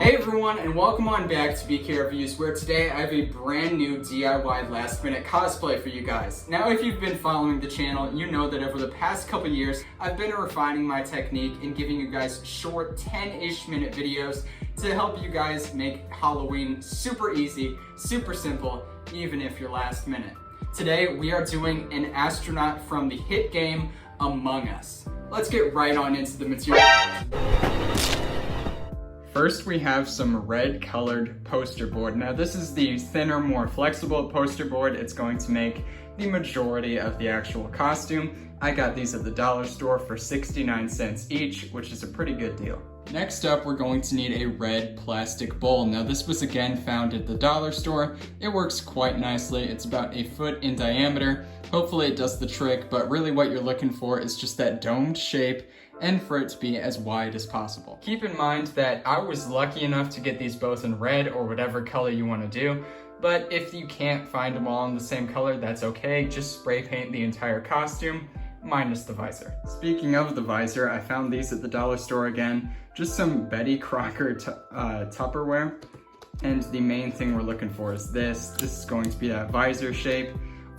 Hey everyone, and welcome on back to BK Reviews, where today I have a brand new DIY last minute cosplay for you guys. Now, if you've been following the channel, you know that over the past couple years, I've been refining my technique and giving you guys short 10-ish minute videos to help you guys make Halloween super easy, super simple, even if you're last minute. Today, we are doing an astronaut from the hit game Among Us. Let's get right on into the material. First, we have some red colored poster board. Now this is the thinner, more flexible poster board. It's going to make the majority of the actual costume. I got these at the dollar store for 69 cents each, which is a pretty good deal. Next up, we're going to need a red plastic bowl. Now this was again found at the dollar store. It works quite nicely. It's about a foot in diameter. Hopefully it does the trick, but really what you're looking for is just that domed shape and for it to be as wide as possible. Keep in mind that I was lucky enough to get these both in red or whatever color you want to do, but if you can't find them all in the same color, that's okay. Just spray paint the entire costume, minus the visor. Speaking of the visor, I found these at the dollar store again. Just some Betty Crocker Tupperware. And the main thing we're looking for is this. This is going to be that visor shape.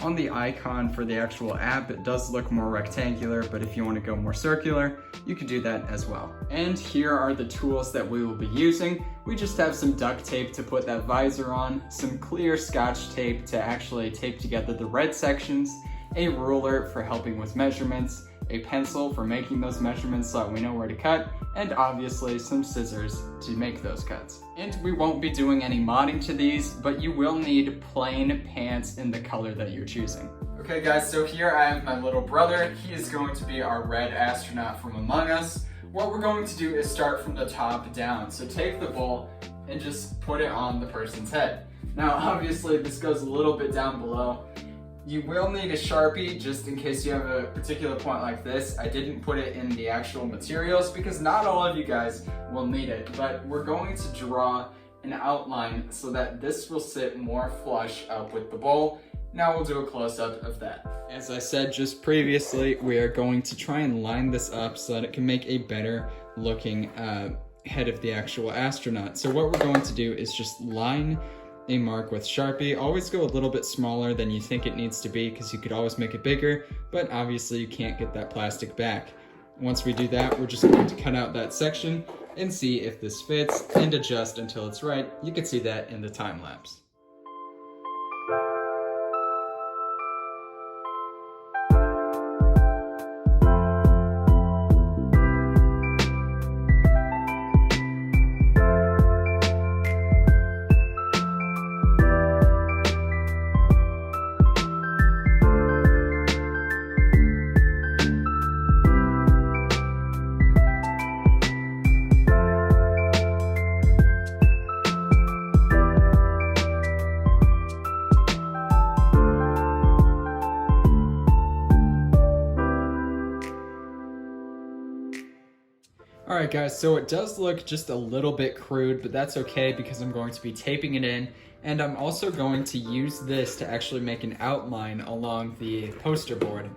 On the icon for the actual app, it does look more rectangular, but if you want to go more circular, you could do that as well. And here are the tools that we will be using. We just have some duct tape to put that visor on, some clear Scotch tape to actually tape together the red sections, a ruler for helping with measurements, a pencil for making those measurements so that we know where to cut, and obviously some scissors to make those cuts. And we won't be doing any modding to these, but you will need plain pants in the color that you're choosing. Okay guys, so here I have my little brother. He is going to be our red astronaut from Among Us. What we're going to do is start from the top down. So take the bowl and just put it on the person's head. Now obviously this goes a little bit down below. You will need a Sharpie just in case you have a particular point like this. I didn't put it in the actual materials because not all of you guys will need it, but we're going to draw an outline so that this will sit more flush up with the bowl. Now we'll do a close-up of that. As I said just previously, we are going to try and line this up so that it can make a better looking head of the actual astronaut. So what we're going to do is just line a mark with Sharpie. Always go a little bit smaller than you think it needs to be because you could always make it bigger, but obviously you can't get that plastic back. Once we do that, we're just going to cut out that section and see if this fits and adjust until it's right. You can see that in the time lapse. Alright guys, so it does look just a little bit crude, but that's okay because I'm going to be taping it in, and I'm also going to use this to actually make an outline along the poster board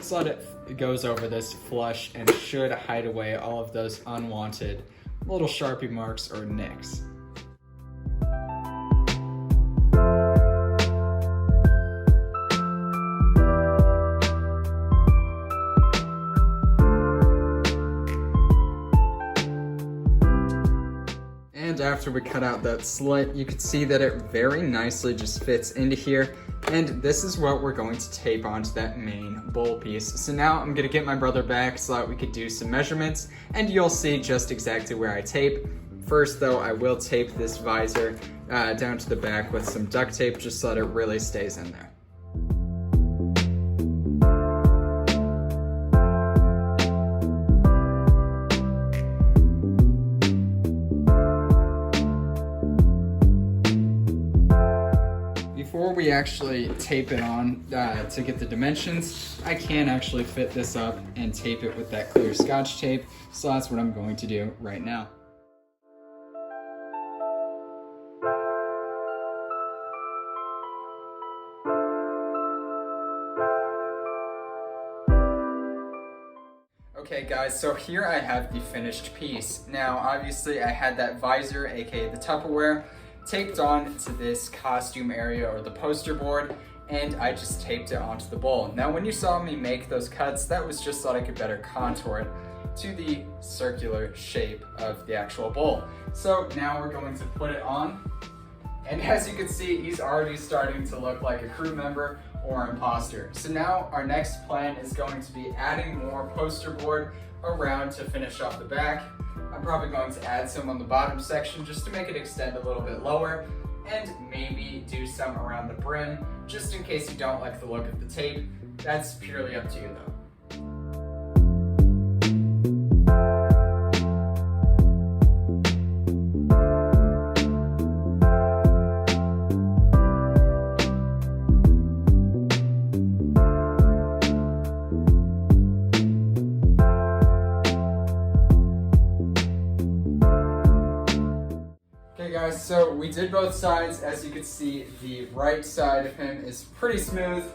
so that it goes over this flush and should hide away all of those unwanted little Sharpie marks or nicks. And after we cut out that slit, you can see that it very nicely just fits into here. And this is what we're going to tape onto that main bowl piece. So now I'm gonna get my brother back so that we could do some measurements and you'll see just exactly where I tape. First though, I will tape this visor down to the back with some duct tape just so that it really stays in there. Before we actually tape it on to get the dimensions, I can actually fit this up and tape it with that clear Scotch tape, so that's what I'm going to do right now. Okay guys, so here I have the finished piece. Now obviously I had that visor, aka the Tupperware, taped on to this costume area or the poster board, and I just taped it onto the bowl. Now when you saw me make those cuts, that was just so I could better contour it to the circular shape of the actual bowl. So now we're going to put it on, and as you can see, he's already starting to look like a crew member or imposter. So now our next plan is going to be adding more poster board around to finish off the back. I'm probably going to add some on the bottom section just to make it extend a little bit lower, and maybe do some around the brim, just in case you don't like the look of the tape. That's purely up to you though. Okay guys, so we did both sides. As you can see, the right side of him is pretty smooth.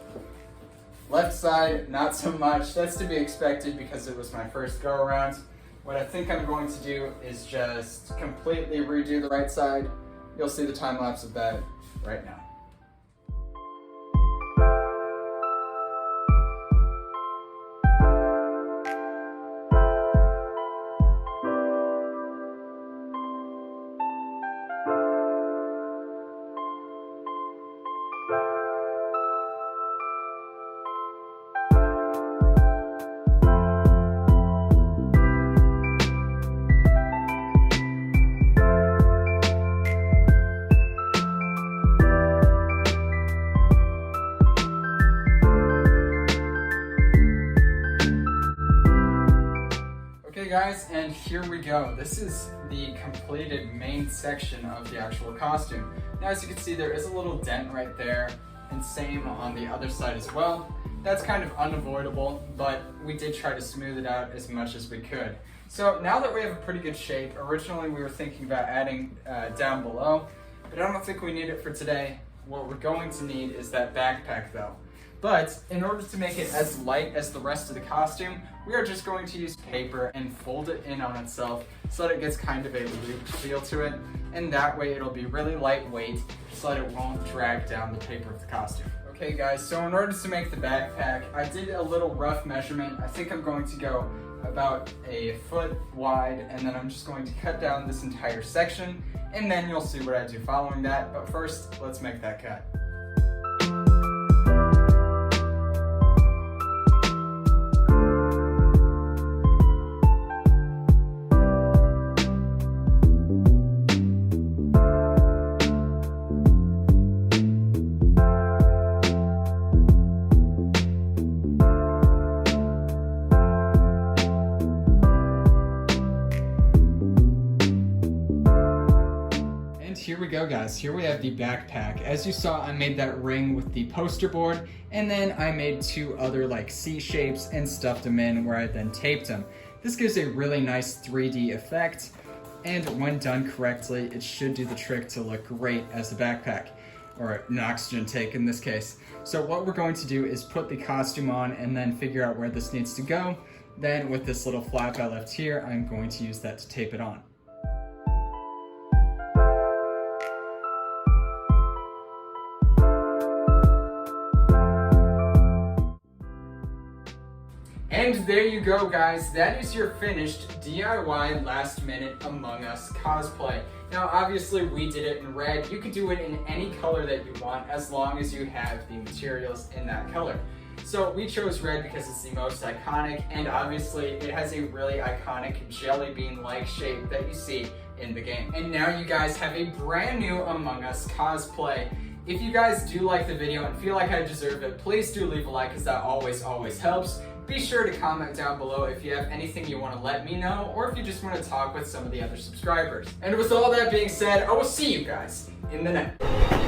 Left side, not so much. That's to be expected because it was my first go around. What I think I'm going to do is just completely redo the right side. You'll see the time lapse of that right now. Okay guys, and here we go. This is the completed main section of the actual costume. Now as you can see, there is a little dent right there, and same on the other side as well. That's kind of unavoidable, but we did try to smooth it out as much as we could. So now that we have a pretty good shape, originally we were thinking about adding down below, but I don't think we need it for today. What we're going to need is that backpack though. But in order to make it as light as the rest of the costume, we are just going to use paper and fold it in on itself so that it gets kind of a looped feel to it. And that way it'll be really lightweight so that it won't drag down the paper of the costume. Okay guys, so in order to make the backpack, I did a little rough measurement. I think I'm going to go about a foot wide, and then I'm just going to cut down this entire section, and then you'll see what I do following that. But first, let's make that cut. Here we go guys, here we have the backpack. As you saw, I made that ring with the poster board, and then I made two other like C shapes and stuffed them in where I then taped them. This gives a really nice 3D effect, and when done correctly, it should do the trick to look great as a backpack, or an oxygen tank in this case. So what we're going to do is put the costume on and then figure out where this needs to go. Then with this little flap I left here, I'm going to use that to tape it on. And there you go guys, that is your finished DIY last minute Among Us cosplay. Now obviously we did it in red. You could do it in any color that you want as long as you have the materials in that color. So we chose red because it's the most iconic, and obviously it has a really iconic jelly bean-like shape that you see in the game. And now you guys have a brand new Among Us cosplay. If you guys do like the video and feel like I deserve it, please do leave a like, because that always helps. Be sure to comment down below if you have anything you want to let me know, or if you just want to talk with some of the other subscribers. And with all that being said, I will see you guys in the next.